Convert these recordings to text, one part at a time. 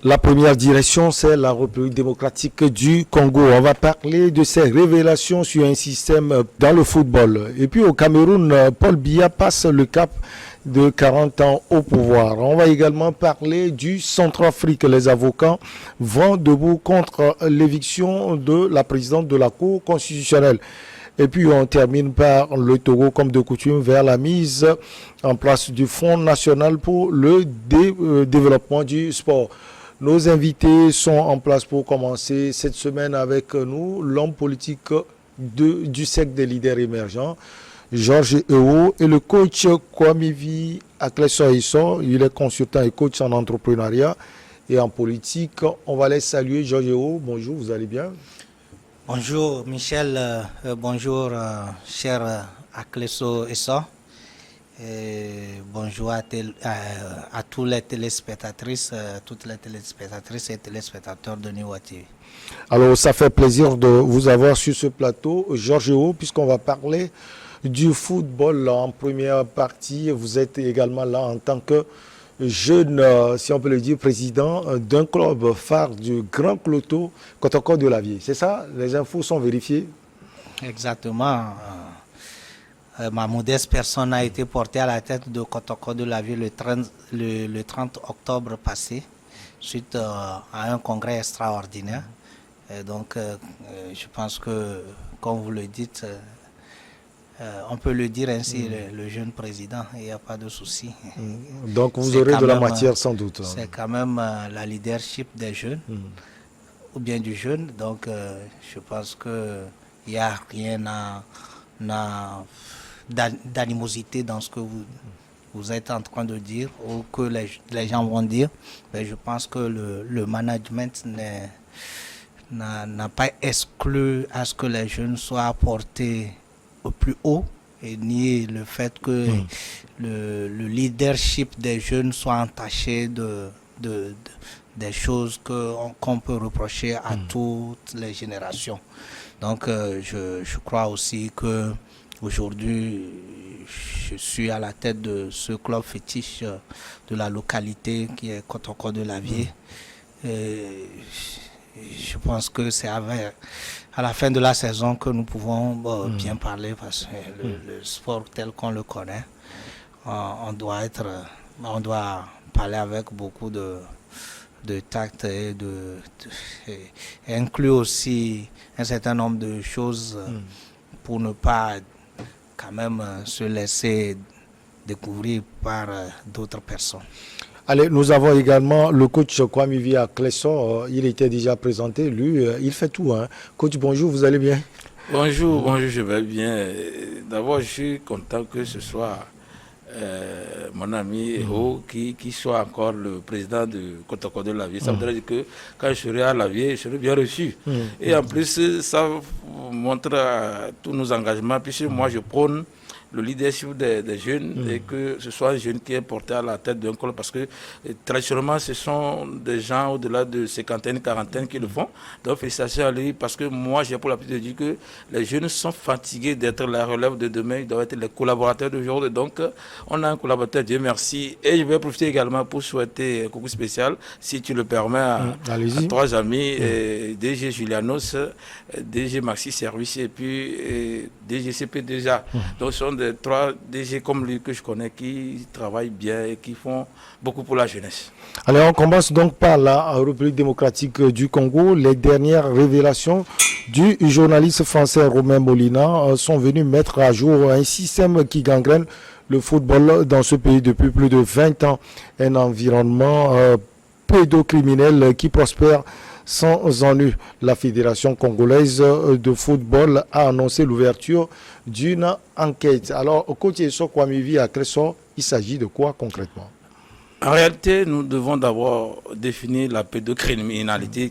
La première direction, c'est la République démocratique du Congo. On va parler de ses révélations sur un système dans le football. Et puis au Cameroun, Paul Biya passe le cap de 40 ans au pouvoir. On va également parler du Centrafrique. Les avocats vont debout contre l'éviction de la présidente de la Cour constitutionnelle. Et puis on termine par le Togo, comme de coutume, vers la mise en place du Fonds national pour le développement du sport. Nos invités sont en place pour commencer cette semaine avec nous, l'homme politique du secte des leaders émergents, Georges Ewo, et le coach Kwamivi Akleso. Il est consultant et coach en entrepreneuriat et en politique. On va les saluer. Georges Ewo, bonjour, vous allez bien? Bonjour Michel, bonjour cher Akleso Esso. Bonjour à tous les téléspectatrices, toutes les téléspectatrices et téléspectateurs de Niwa TV. Alors, ça fait plaisir de vous avoir sur ce plateau, Georges Ewo, puisqu'on va parler du football en première partie. Vous êtes également là en tant que jeune, si on peut le dire, président d'un club phare du Grand Cloto, Kotoko de la Vie. C'est ça? Les infos sont vérifiées? Exactement. Ma modeste personne a été portée à la tête de Kotoko de la Vie le 30 octobre passé, suite à un congrès extraordinaire. Et donc, je pense que, comme vous le dites, on peut le dire ainsi, le jeune président, il n'y a pas de souci. Donc, vous aurez de la matière sans doute. C'est quand même la leadership des jeunes, ou bien du jeune. Donc, je pense qu'il n'y a rien d'animosité dans ce que vous êtes en train de dire ou que les gens vont dire. Mais je pense que le management n'a pas exclu à ce que les jeunes soient apportés au plus haut et ni le fait que le leadership des jeunes soit entaché des choses qu'on peut reprocher à toutes les générations. Donc je crois aussi que aujourd'hui, je suis à la tête de ce club fétiche de la localité qui est Kotoko de la Vie. Je pense que c'est à la fin de la saison que nous pouvons bien parler parce que le sport tel qu'on le connaît, on doit parler avec beaucoup de tact et inclure aussi un certain nombre de choses pour ne pas quand même se laisser découvrir par d'autres personnes. Allez, nous avons également le coach Kwamivi Akleso. Il était déjà présenté. Lui, il fait tout. Coach, bonjour, vous allez bien? Bonjour, je vais bien. D'abord, je suis content que ce soit mon ami Ewo qui soit encore le président de Kotoko de la Vie. Ça voudrait dire que quand je serai à la Vie, je serai bien reçu. Et en plus, ça montre tous nos engagements. Puisque moi, je prône le leadership des jeunes et que ce soit un jeune qui est porté à la tête d'un club parce que traditionnellement ce sont des gens au-delà de cinquantaine, quarantaine qui le font. Donc félicitations à lui parce que moi j'ai pour l'habitude de dire que les jeunes sont fatigués d'être la relève de demain, ils doivent être les collaborateurs d'aujourd'hui. Donc on a un collaborateur, Dieu merci. Et je vais profiter également pour souhaiter un coucou spécial, si tu le permets, à trois amis, DG Julianos, DG Maxi Service et puis DGCP déjà. Donc ce sont des trois DG comme lui que je connais qui travaillent bien et qui font beaucoup pour la jeunesse. Alors on commence donc par la République démocratique du Congo. Les dernières révélations du journaliste français Romain Molina sont venues mettre à jour un système qui gangrène le football dans ce pays depuis plus de 20 ans. Un environnement pédocriminel qui prospère sans ennui. La Fédération congolaise de football a annoncé l'ouverture d'une enquête. Alors, au côté de Kwamivi Akleso, il s'agit de quoi concrètement? En réalité, nous devons d'abord définir la pédocriminalité.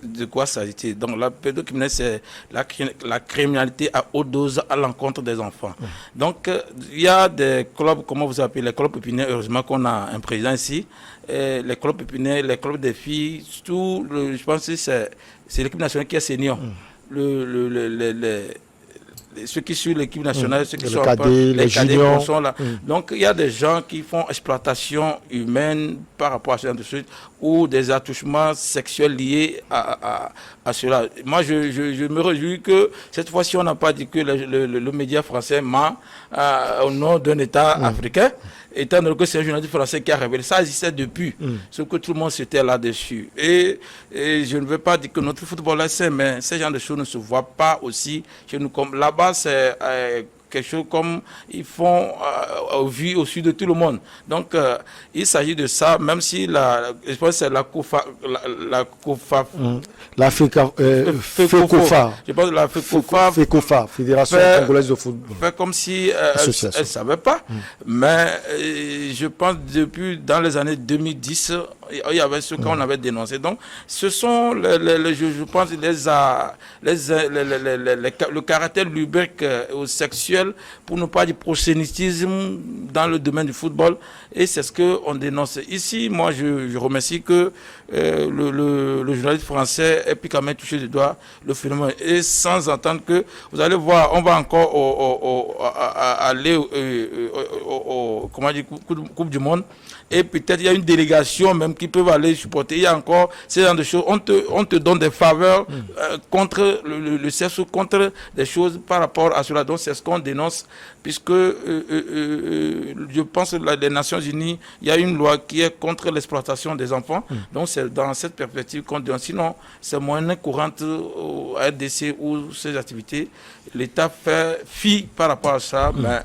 De quoi s'agit-il? Donc, la pédocriminalité, c'est la criminalité à haute dose à l'encontre des enfants. Donc, il y a des clubs, comment vous appelez, les clubs pépiniers. Heureusement qu'on a un président ici. Et les clubs pépiniers, les clubs des filles, je pense que c'est l'équipe nationale qui est senior. ceux qui suivent l'équipe nationale, ceux qui Le sont cadet, les juniors. sont là. Donc il y a des gens qui font exploitation humaine par rapport à ce genre de choses ou des attouchements sexuels liés à cela. Moi, je me réjouis que cette fois-ci, on n'a pas dit que le média français ment au nom d'un État africain, étant donné que c'est un journaliste français qui a révélé. Ça existait depuis, ce que tout le monde s'était là-dessus. Et je ne veux pas dire que notre football est sain, mais ce genre de choses ne se voient pas aussi chez nous. Comme là-bas, c'est quelque chose comme ils font vu au sud de tout le monde. Donc, il s'agit de ça, même si je pense que c'est la COFA. La FECOFA. Je pense que la FECOFA. FECOFA, Fédération Congolaise de Football. Fait comme si elle ne savait pas. Mais je pense dans les années 2010, il y avait ce qu'on avait dénoncé. Donc, ce sont, je pense, le caractère lubrique ou sexuel, pour ne pas dire prosélytisme dans le domaine du football, et c'est ce qu'on dénonce. Ici, moi, je remercie que le journaliste français ait pu quand même toucher du doigt le phénomène, et sans entendre que, vous allez voir, on va encore aller Coupe du Monde, et peut-être il y a une délégation même qui peut aller supporter. Il y a encore ce genre de choses. On te donne des faveurs contre le sexe, contre des choses par rapport à cela. Donc c'est ce qu'on dénonce, puisque je pense que les Nations Unies, il y a une loi qui est contre l'exploitation des enfants. Donc c'est dans cette perspective qu'on dénonce. Sinon, c'est moyen courante au RDC ou ces activités. L'État fait fi par rapport à ça, mais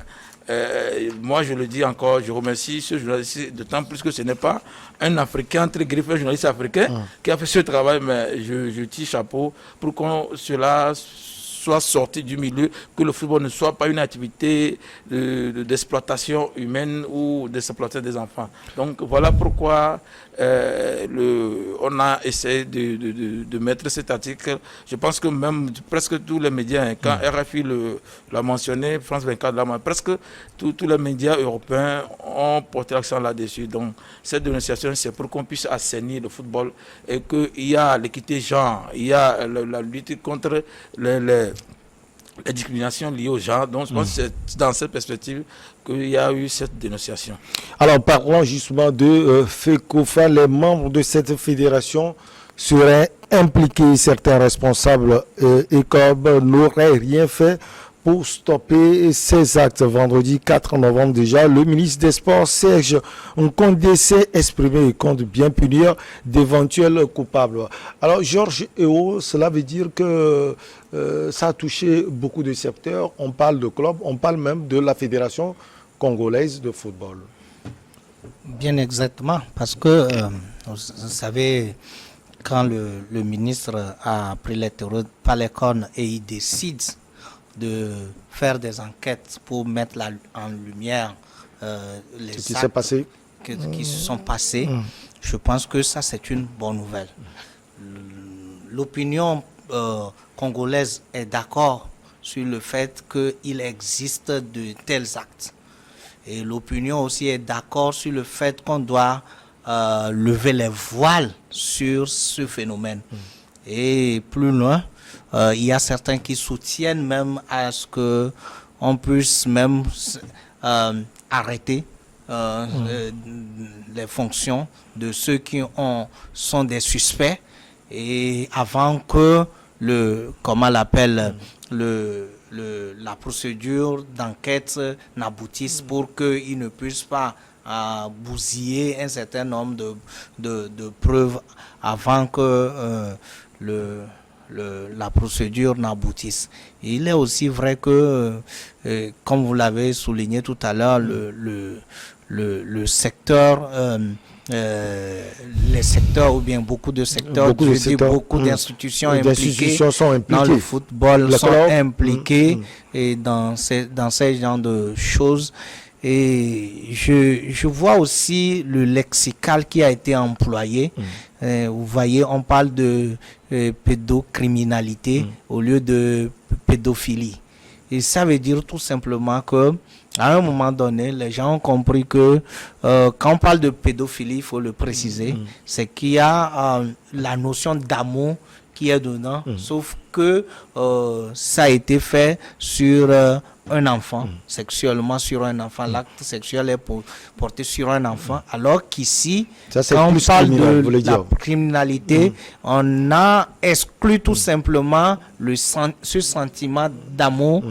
moi, je le dis encore, je remercie ce journaliste, d'autant plus que ce n'est pas un Africain, entre griffes, un journaliste africain qui a fait ce travail, mais je tire chapeau pour que cela soit sorti du milieu, que le football ne soit pas une activité d'exploitation humaine ou d'exploitation des enfants. Donc voilà pourquoi on a essayé de mettre cet article. Je pense que même presque tous les médias, quand RFI l'a mentionné, France 24 l'a mentionné, presque tous les médias européens ont porté l'accent là-dessus. Donc cette dénonciation, c'est pour qu'on puisse assainir le football et qu'il y a l'équité genre, il y a la lutte contre les discriminations liées au genre. Donc je pense que c'est dans cette perspective qu'il y a eu cette dénonciation. Alors parlons justement de FECOFA. Les membres de cette fédération seraient impliqués, certains responsables et comme n'auraient rien fait pour stopper ces actes. Vendredi 4 novembre déjà, le ministre des Sports, Serge Nkondé, s'est exprimé et compte bien punir d'éventuels coupables. Alors, Georges Eo, cela veut dire que ça a touché beaucoup de secteurs. On parle de clubs, on parle même de la Fédération congolaise de football. Bien exactement, parce que, vous savez, quand le ministre a pris les taureaux par les cornes et il décide de faire des enquêtes pour mettre en lumière les actes qui se sont passés, je pense que ça c'est une bonne nouvelle. L'opinion congolaise est d'accord sur le fait qu'il existe de tels actes. Et l'opinion aussi est d'accord sur le fait qu'on doit lever les voiles sur ce phénomène. Et plus loin, il y a certains qui soutiennent même à ce qu'on puisse même arrêter les fonctions de ceux qui sont des suspects, et avant que la procédure d'enquête n'aboutisse, pour qu'ils ne puissent pas bousiller un certain nombre de preuves avant que la procédure n'aboutisse. Il est aussi vrai que, comme vous l'avez souligné tout à l'heure, le secteur, les secteurs ou bien beaucoup de secteurs, beaucoup d'institutions impliquées dans le football sont impliquées et dans ces genres de choses. Et je vois aussi le lexical qui a été employé. Vous voyez, on parle de pédocriminalité au lieu de pédophilie. Et ça veut dire tout simplement que, à un moment donné, les gens ont compris que quand on parle de pédophilie, il faut le préciser, c'est qu'il y a la notion d'amour qui est dedans, sauf que ça a été fait sur un enfant, sexuellement sur un enfant. L'acte sexuel est porté sur un enfant, alors qu'ici, quand on parle de la criminalité, on a exclu tout simplement ce sentiment d'amour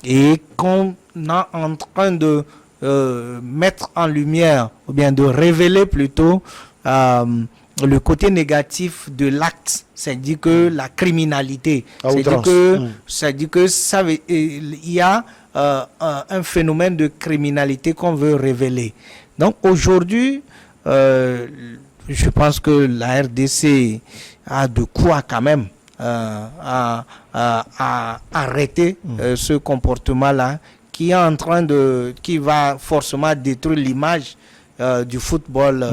et qu'on est en train de mettre en lumière, ou bien de révéler plutôt le côté négatif de l'acte, c'est-à-dire que la criminalité, c'est-à-dire que il y a un phénomène de criminalité qu'on veut révéler. Donc aujourd'hui, je pense que la RDC a de quoi quand même à arrêter ce comportement-là qui va forcément détruire l'image du football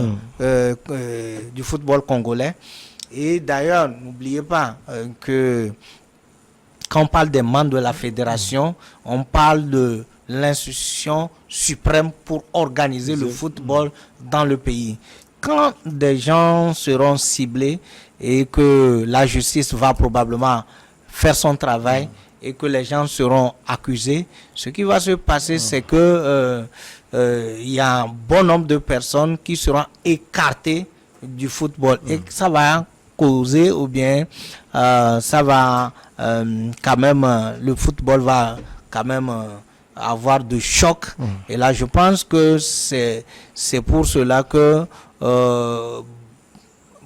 congolais. Et d'ailleurs, n'oubliez pas que quand on parle des membres de la fédération, on parle de l'institution suprême pour organiser le football dans le pays. Quand des gens seront ciblés et que la justice va probablement faire son travail et que les gens seront accusés, ce qui va se passer, c'est que il y a un bon nombre de personnes qui seront écartées du football et que ça va causer, ou bien ça va quand même, le football va quand même avoir de choc. Et là, je pense que c'est pour cela que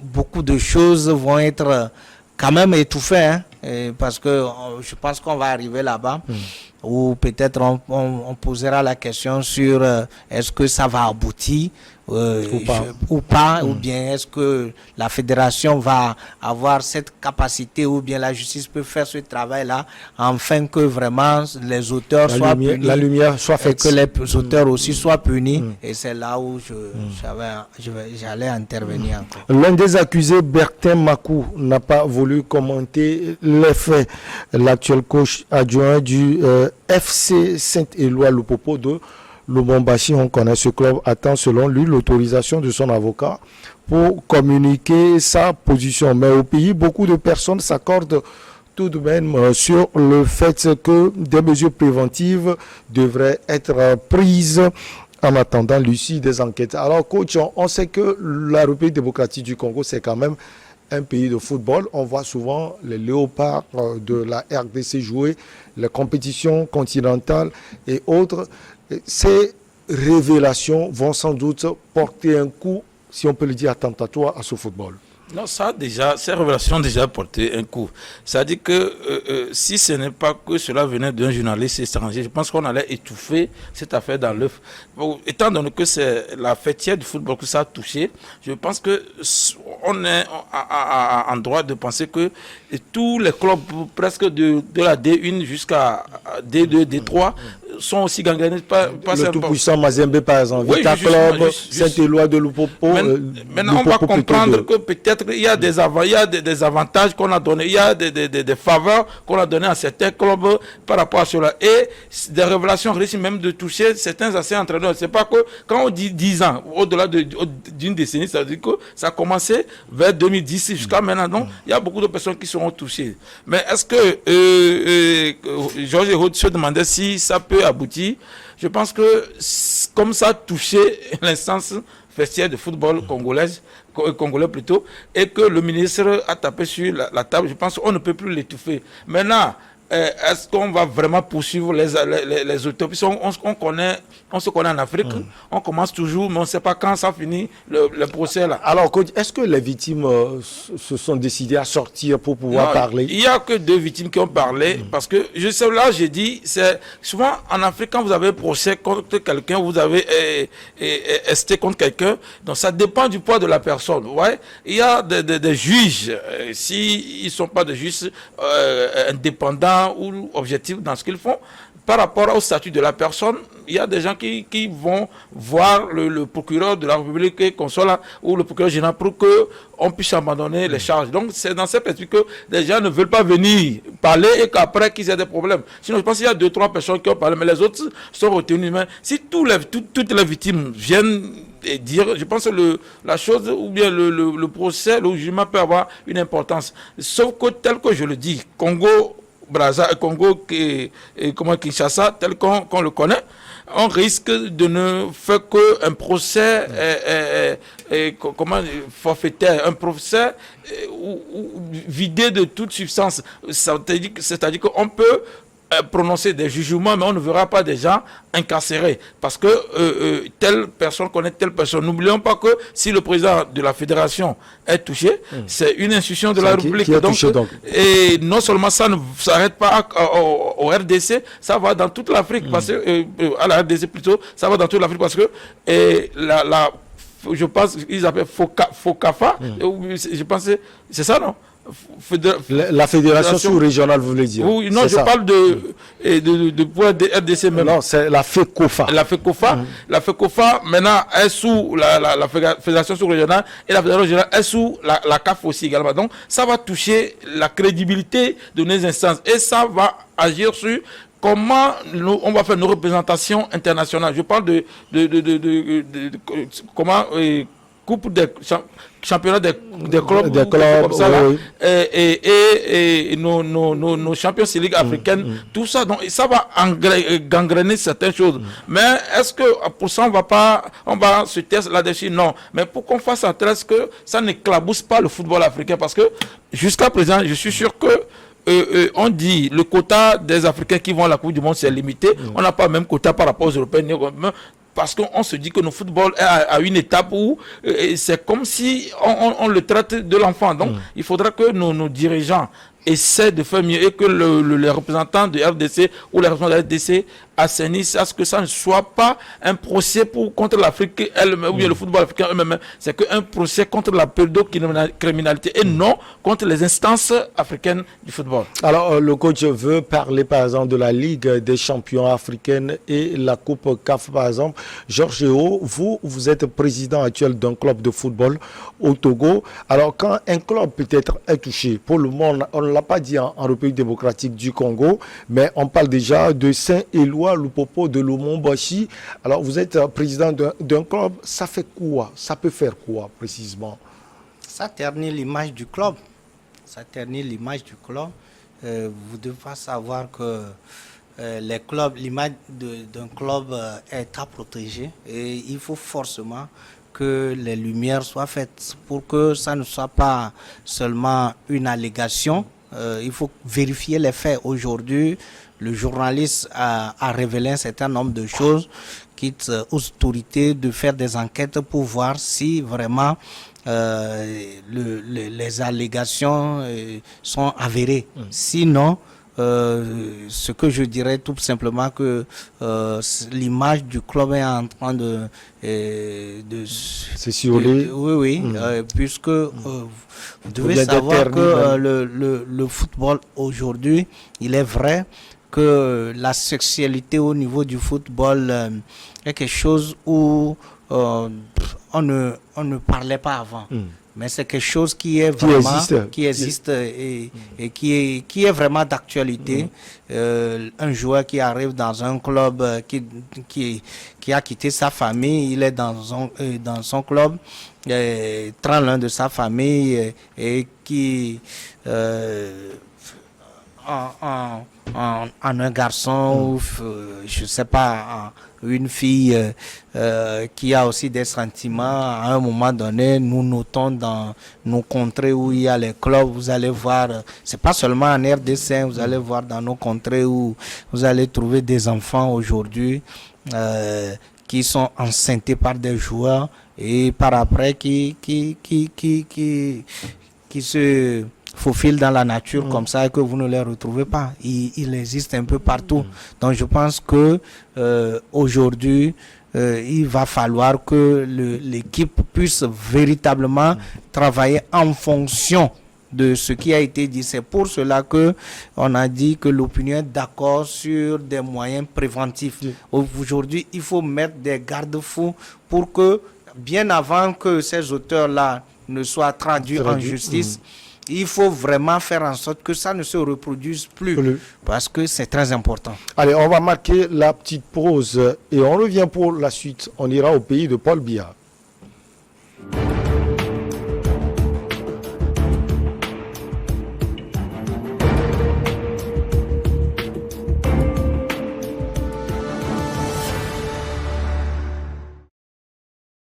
beaucoup de choses vont être quand même étouffées, parce que je pense qu'on va arriver là-bas où peut-être on posera la question sur est-ce que ça va aboutir ou pas, ou bien est-ce que la fédération va avoir cette capacité, ou bien la justice peut faire ce travail-là, afin que vraiment les auteurs soient punis, la lumière soit faite, que les auteurs aussi soient punis. Et c'est là où j'allais intervenir encore. L'un des accusés, Bertin Makou, n'a pas voulu commenter les faits. L'actuel coach adjoint du FC Saint-Éloi Lupopo de Lubumbashi, on connaît ce club, attend selon lui l'autorisation de son avocat pour communiquer sa position. Mais au pays, beaucoup de personnes s'accordent tout de même sur le fait que des mesures préventives devraient être prises en attendant l'issue des enquêtes. Alors coach, on sait que la République démocratique du Congo, c'est quand même un pays de football. On voit souvent les léopards de la RDC jouer, les compétitions continentales et autres. Ces révélations vont sans doute porter un coup, si on peut le dire, attentatoire à ce football. Non, ces révélations ont déjà porté un coup. C'est-à-dire que si ce n'est pas que cela venait d'un journaliste étranger, je pense qu'on allait étouffer cette affaire dans l'œuf. Bon, étant donné que c'est la fêtière du football que ça a touché, je pense que on est en droit de penser que tous les clubs, presque de la D1 jusqu'à D2, D3, sont aussi gangrénés le tout-puissant Mazembe, par exemple, oui, Vita Club, Saint-Éloi de Lupopo. Maintenant, on va comprendre que peut-être il y a des avantages qu'on a donnés, il y a des faveurs qu'on a données à certains clubs par rapport à cela. Et des révélations risquent même de toucher certains anciens entraîneurs. C'est pas que quand on dit 10 ans, au-delà d'une décennie, ça veut dire que ça a commencé vers 2010 jusqu'à maintenant. Donc, il y a beaucoup de personnes qui seront touchées. Mais est-ce que Georges Hérault se demandait si ça peut aboutir? Je pense que comme ça a touché l'instance festière de football congolais plutôt, et que le ministre a tapé sur la table, je pense qu'on ne peut plus l'étouffer. Maintenant, est-ce qu'on va vraiment poursuivre les auteurs? On se connaît en Afrique, on commence toujours, mais on ne sait pas quand ça finit le procès là. Alors, est-ce que les victimes se sont décidées à sortir pour pouvoir parler? Il n'y a que 2 victimes qui ont parlé, parce que j'ai dit, c'est souvent en Afrique, quand vous avez un procès contre quelqu'un, vous avez esté contre quelqu'un, donc ça dépend du poids de la personne. Ouais? Il y a des juges, s'ils ne sont pas des juges indépendants ou objectifs dans ce qu'ils font, par rapport au statut de la personne, il y a des gens qui vont voir le procureur de la République consulat ou le procureur général pour qu'on puisse abandonner les charges. Donc c'est dans cette perspective que les gens ne veulent pas venir parler et qu'après qu'ils aient des problèmes. Sinon je pense qu'il y a 2-3 personnes qui ont parlé, mais les autres sont retenus. Mais si toutes les victimes viennent dire, je pense que la chose ou bien le procès, le jugement peut avoir une importance. Sauf que tel que je le dis, Congo, Brazza, Congo, Kinshasa, tel qu'on le connaît, on risque de ne faire qu'un procès forfaitaire, un procès vidé de toute substance. C'est-à-dire qu'on peut prononcer des jugements, mais on ne verra pas des gens incarcérés parce que telle personne connaît telle personne. N'oublions pas que si le président de la fédération est touché, c'est une institution de la République. Donc. Et non seulement ça ne s'arrête pas au RDC, ça va dans toute l'Afrique, parce que à la RDC plutôt, ça va dans toute l'Afrique parce que je pense qu'ils appellent FOCAFA, je pense c'est ça, non? La fédération sous-régionale, vous voulez dire? Oui, non, je parle de RDC même. Non, c'est la FECOFA. La FECOFA, la FECOFA maintenant est sous la fédération sous-régionale et la fédération régionale est sous la CAF aussi également. Donc, ça va toucher la crédibilité de nos instances et ça va agir sur comment on va faire nos représentations internationales. Je parle de comment coupe des championnats des clubs comme ça, oui. et nos champions de ligue africaine, tout ça, donc ça va gangréner certaines choses. Mais est-ce que pour ça on va se taire là-dessus? Non. Mais pour qu'on fasse en tête que ça n'éclabousse pas le football africain, parce que jusqu'à présent, je suis sûr que on dit le quota des Africains qui vont à la Coupe du Monde c'est limité. On n'a pas le même quota par rapport aux Européens. Parce qu'on se dit que le football est à une étape où c'est comme si on le traite de l'enfant. Donc, il faudra que nos dirigeants essaient de faire mieux et que les représentants de RDC ou les représentants de RDC assainissent à ce que ça ne soit pas un procès contre l'Afrique elle-même ou bien le football africain eux-mêmes. C'est qu'un procès contre la pédocriminalité et non contre les instances africaines du football. Alors, le coach veut parler par exemple de la Ligue des champions africaine et la Coupe CAF par exemple. Georges Eo, vous êtes président actuel d'un club de football au Togo. Alors, quand un club peut-être est touché, pour le monde, on ne l'a pas dit en République démocratique du Congo, mais on parle déjà de Saint-Éloi Lupopo de Lumumbashi. Alors, vous êtes président d'un club, ça fait quoi? Ça peut faire quoi précisément? Ça ternit l'image du club. Ça ternit l'image du club. Vous devez pas savoir que les clubs, l'image d'un club est à protéger et il faut forcément que les lumières soient faites pour que ça ne soit pas seulement une allégation. Il faut vérifier les faits. Aujourd'hui, le journaliste a révélé un certain nombre de choses, quitte aux autorités de faire des enquêtes pour voir si vraiment les allégations sont avérées. Sinon, ce que je dirais tout simplement que l'image du club est en train de s'étioler. Oui, puisque vous devez savoir que le football aujourd'hui, il est vrai que la sexualité au niveau du football est quelque chose où on ne parlait pas avant. Mais c'est quelque chose qui est vraiment qui existe et qui est vraiment d'actualité. Un joueur qui arrive dans un club qui a quitté sa famille, il est dans son club, prend l'un de sa famille et qui en un garçon ou je sais pas une fille qui a aussi des sentiments. À un moment donné, nous notons dans nos contrées où il y a les clubs, vous allez voir, c'est pas seulement en RDC, vous allez voir dans nos contrées où vous allez trouver des enfants aujourd'hui qui sont enceintés par des joueurs et par après qui se faufilent dans la nature comme ça et que vous ne les retrouvez pas. Il existe un peu partout. Donc je pense que aujourd'hui, il va falloir que l'équipe puisse véritablement travailler en fonction de ce qui a été dit. C'est pour cela que on a dit que l'opinion est d'accord sur des moyens préventifs. Aujourd'hui, il faut mettre des garde-fous pour que, bien avant que ces auteurs-là ne soient traduits en justice, il faut vraiment faire en sorte que ça ne se reproduise plus. Parce que c'est très important. Allez, on va marquer la petite pause et on revient pour la suite. On ira au pays de Paul Biya.